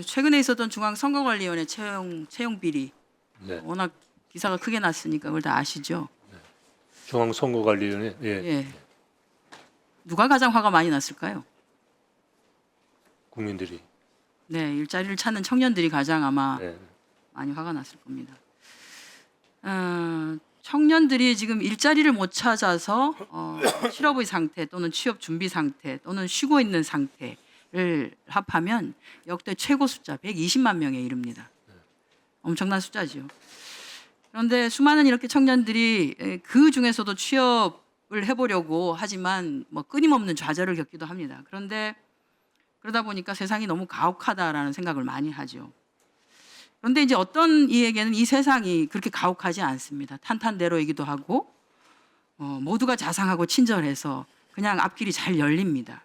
최근에 있었던 중앙선거관리위원회 채용 비리 네. 워낙 기사가 크게 났으니까 그걸 다 아시죠? 중앙선거관리위원회. 예. 예. 누가 가장 화가 많이 났을까요? 국민들이. 네, 일자리를 찾는 청년들이 가장 아마 네. 많이 화가 났을 겁니다. 청년들이 지금 일자리를 못 찾아서 실업의 상태 또는 취업 준비 상태 또는 쉬고 있는 상태를 합하면 역대 최고 숫자 120만 명에 이릅니다. 엄청난 숫자지요. 그런데 수많은 이렇게 청년들이 그 중에서도 취업을 해보려고 하지만 뭐 끊임없는 좌절을 겪기도 합니다. 그런데 그러다 보니까 세상이 너무 가혹하다라는 생각을 많이 하죠. 그런데 이제 어떤 이에게는 이 세상이 그렇게 가혹하지 않습니다. 탄탄대로이기도 하고 모두가 자상하고 친절해서 그냥 앞길이 잘 열립니다.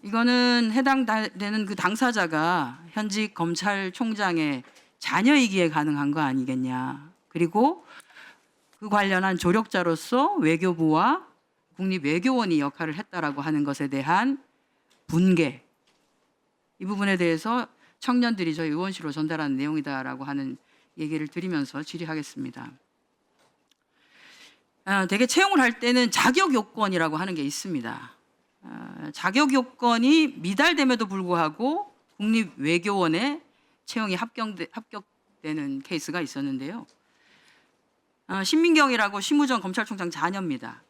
이거는 해당되는 그 당사자가 현직 검찰총장의 자녀이기에 가능한 거 아니겠냐. 그리고 그 관련한 조력자로서 외교부와 국립외교원이 역할을 했다라고 하는 것에 대한 분개. 이 부분에 대해서 청년들이 저희 의원실로 전달하는 내용이다라고 하는 얘기를 드리면서 질의하겠습니다. 대개 채용을 할 때는 자격 요건이라고 하는 게 있습니다. 자격 요건이 미달됨에도 불구하고 국립외교원에 채용이 합격되는 케이스가 있었는데요. 신민경이라고 심우정 검찰총장 자녀입니다.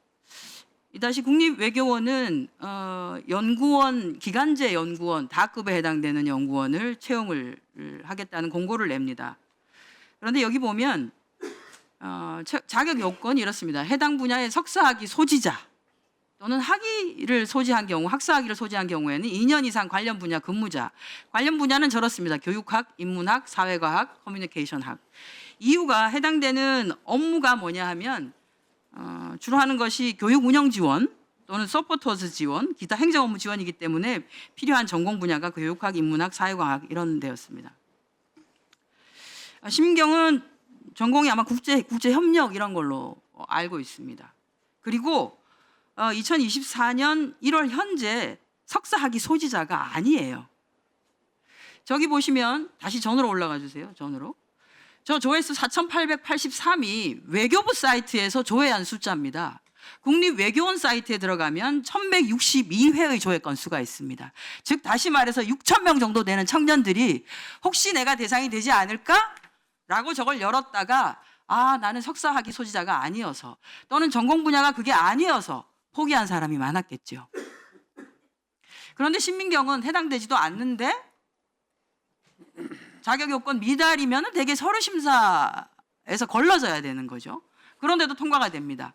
이다시 국립외교원은 연구원, 기간제 연구원, 다급에 해당되는 연구원을 채용을 하겠다는 공고를 냅니다. 그런데 여기 보면 자격 요건이 이렇습니다. 해당 분야의 석사학위 소지자 또는 학위를 소지한 경우, 학사학위를 소지한 경우에는 2년 이상 관련 분야 근무자. 관련 분야는 저렇습니다. 교육학, 인문학, 사회과학, 커뮤니케이션학. 이유가 해당되는 업무가 뭐냐 하면 주로 하는 것이 교육 운영 지원 또는 서포터즈 지원, 기타 행정 업무 지원이기 때문에 필요한 전공 분야가 교육학, 인문학, 사회과학 이런 데였습니다. 심경은 전공이 아마 국제 협력 이런 걸로 알고 있습니다. 그리고 2024년 1월 현재 석사학위 소지자가 아니에요. 저기 보시면 다시 전으로 올라가 주세요. 전으로. 저 조회수 4,883이 외교부 사이트에서 조회한 숫자입니다. 국립외교원 사이트에 들어가면 1,162회의 조회 건수가 있습니다. 즉 다시 말해서 6,000명 정도 되는 청년들이 혹시 내가 대상이 되지 않을까? 라고 저걸 열었다가 나는 석사학위 소지자가 아니어서 또는 전공 분야가 그게 아니어서 포기한 사람이 많았겠죠. 그런데 신민경은 해당되지도 않는데 자격 요건 미달이면 대개 서류 심사에서 걸러져야 되는 거죠. 그런데도 통과가 됩니다.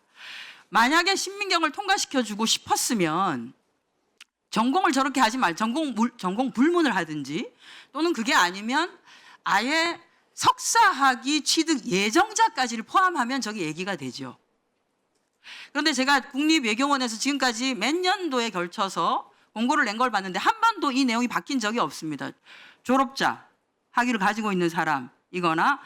만약에 신민경을 통과시켜주고 싶었으면 전공을 저렇게 하지 전공 불문을 하든지 또는 그게 아니면 아예 석사학위 취득 예정자까지를 포함하면 저기 얘기가 되죠. 그런데 제가 국립외교원에서 지금까지 몇 년도에 걸쳐서 공고를 낸 걸 봤는데 한 번도 이 내용이 바뀐 적이 없습니다. 졸업자, 학위를 가지고 있는 사람이거나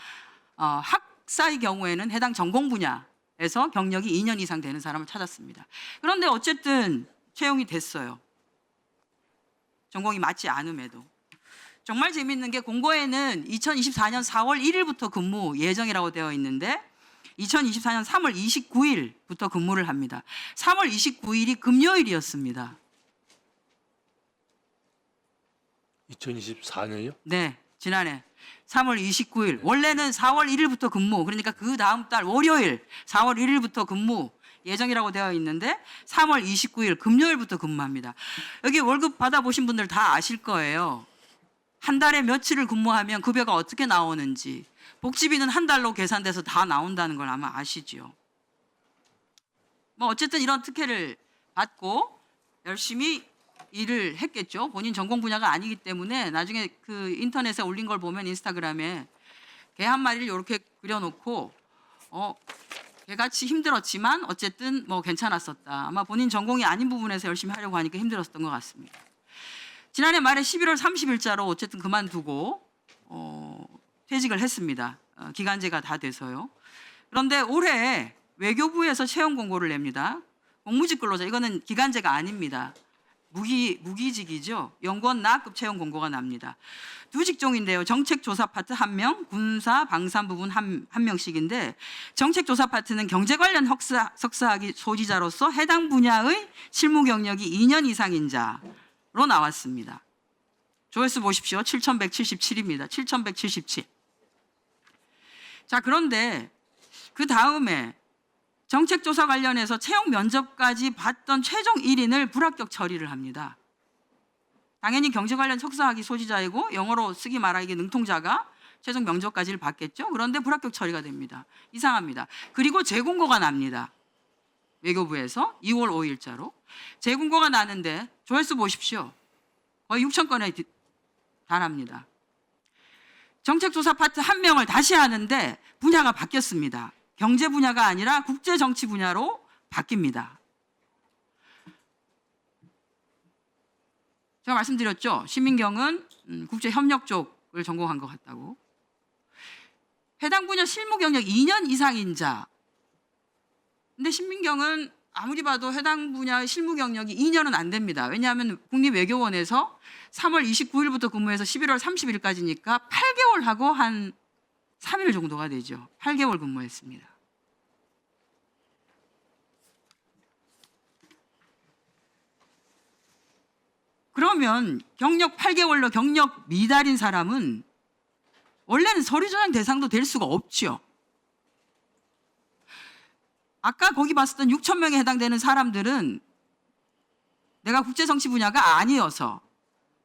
학사의 경우에는 해당 전공 분야에서 경력이 2년 이상 되는 사람을 찾았습니다. 그런데 어쨌든 채용이 됐어요. 전공이 맞지 않음에도. 정말 재밌는 게 공고에는 2024년 4월 1일부터 근무 예정이라고 되어 있는데 2024년 3월 29일부터 근무를 합니다. 3월 29일이 금요일이었습니다. 2024년이요? 네, 지난해 3월 29일. 원래는 4월 1일부터 근무, 그러니까 그 다음 달 월요일 4월 1일부터 근무 예정이라고 되어 있는데 3월 29일 금요일부터 근무합니다. 여기 월급 받아보신 분들 다 아실 거예요. 한 달에 며칠을 근무하면 급여가 어떻게 나오는지, 복지비는 한 달로 계산돼서 다 나온다는 걸 아마 아시죠. 뭐 어쨌든 이런 특혜를 받고 열심히 일을 했겠죠. 본인 전공 분야가 아니기 때문에 나중에 그 인터넷에 올린 걸 보면 인스타그램에 개 한 마리를 이렇게 그려놓고 개같이 힘들었지만 어쨌든 뭐 괜찮았었다. 아마 본인 전공이 아닌 부분에서 열심히 하려고 하니까 힘들었던 것 같습니다. 지난해 말에 11월 30일자로 어쨌든 그만두고 퇴직을 했습니다. 기간제가 다 돼서요. 그런데 올해 외교부에서 채용 공고를 냅니다. 공무직 근로자, 이거는 기간제가 아닙니다. 무기직이죠. 연구원 나급 채용 공고가 납니다. 두 직종인데요. 정책조사 파트 1명, 군사 방산부분 한 명씩인데 정책조사 파트는 경제 관련 석사학위 소지자로서 해당 분야의 실무 경력이 2년 이상인 자로 나왔습니다. 조회수 보십시오. 7,177입니다. 7,177. 자, 그런데 그 다음에 정책조사 관련해서 채용 면접까지 봤던 최종 1인을 불합격 처리를 합니다. 당연히 경제 관련 석사학위 소지자이고 영어로 쓰기 말하기 능통자가 최종 면접까지를 봤겠죠. 그런데 불합격 처리가 됩니다. 이상합니다. 그리고 재공고가 납니다. 외교부에서 2월 5일자로. 재공고가 나는데 조회수 보십시오. 거의 6천 건에 달합니다. 정책조사 파트 1명을 다시 하는데 분야가 바뀌었습니다. 경제 분야가 아니라 국제정치 분야로 바뀝니다. 제가 말씀드렸죠. 신민경은 국제협력 쪽을 전공한 것 같다고. 해당 분야 실무 경력 2년 이상인 자. 근데 신민경은 아무리 봐도 해당 분야의 실무 경력이 2년은 안 됩니다. 왜냐하면 국립외교원에서 3월 29일부터 근무해서 11월 30일까지니까 8개월 하고 한 3일 정도가 되죠. 8개월 근무했습니다. 그러면 경력 8개월로 경력 미달인 사람은 원래는 서류 전형 대상도 될 수가 없죠. 아까 거기 봤었던 6천 명에 해당되는 사람들은 내가 국제정치 분야가 아니어서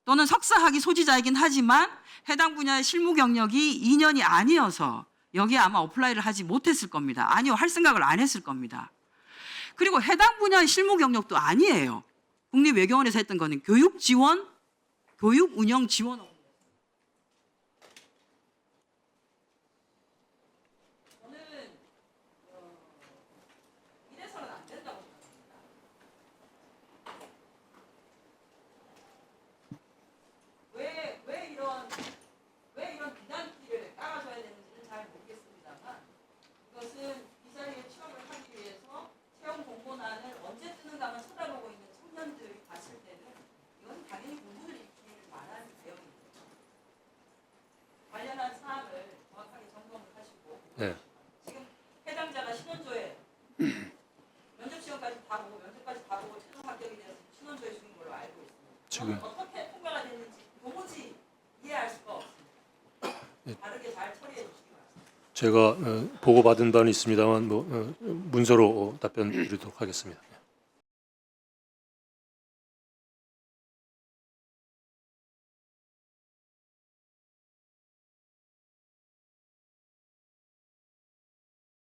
또는 석사학위 소지자이긴 하지만 해당 분야의 실무 경력이 2년이 아니어서 여기에 아마 어플라이를 하지 못했을 겁니다. 아니요, 할 생각을 안 했을 겁니다. 그리고 해당 분야의 실무 경력도 아니에요. 국립외교원에서 했던 거는 교육 지원, 교육 운영 지원. 저는 이래서는 안 된다고 생각합니다. 왜 이런 비단키를 깔아줘야 되는지는 잘 모르겠습니다만 이것은 이 자리에 취업을 하기 위해서 채용 공고란을 언제 뜨는가만 쳐다보고 있는 청년들이 봤을 때는 이건 당연히 공부를 익히기를 말하는 내용입니다. 관련한 사항을 정확하게 점검을 하시고 네. 지금 해당자가 신원조회 면접 시험까지 다 보고 면접까지 다 보고 최종 합격이 되어서 신원조회 중인 걸로 알고 있습니다. 지금 어떻게 통과가 됐는지 도무지 이해할 수가 없습니다. 다르게 잘 처리해 주시기 바랍니다. 제가 보고받은 바는 있습니다만 문서로 답변 드리도록 하겠습니다.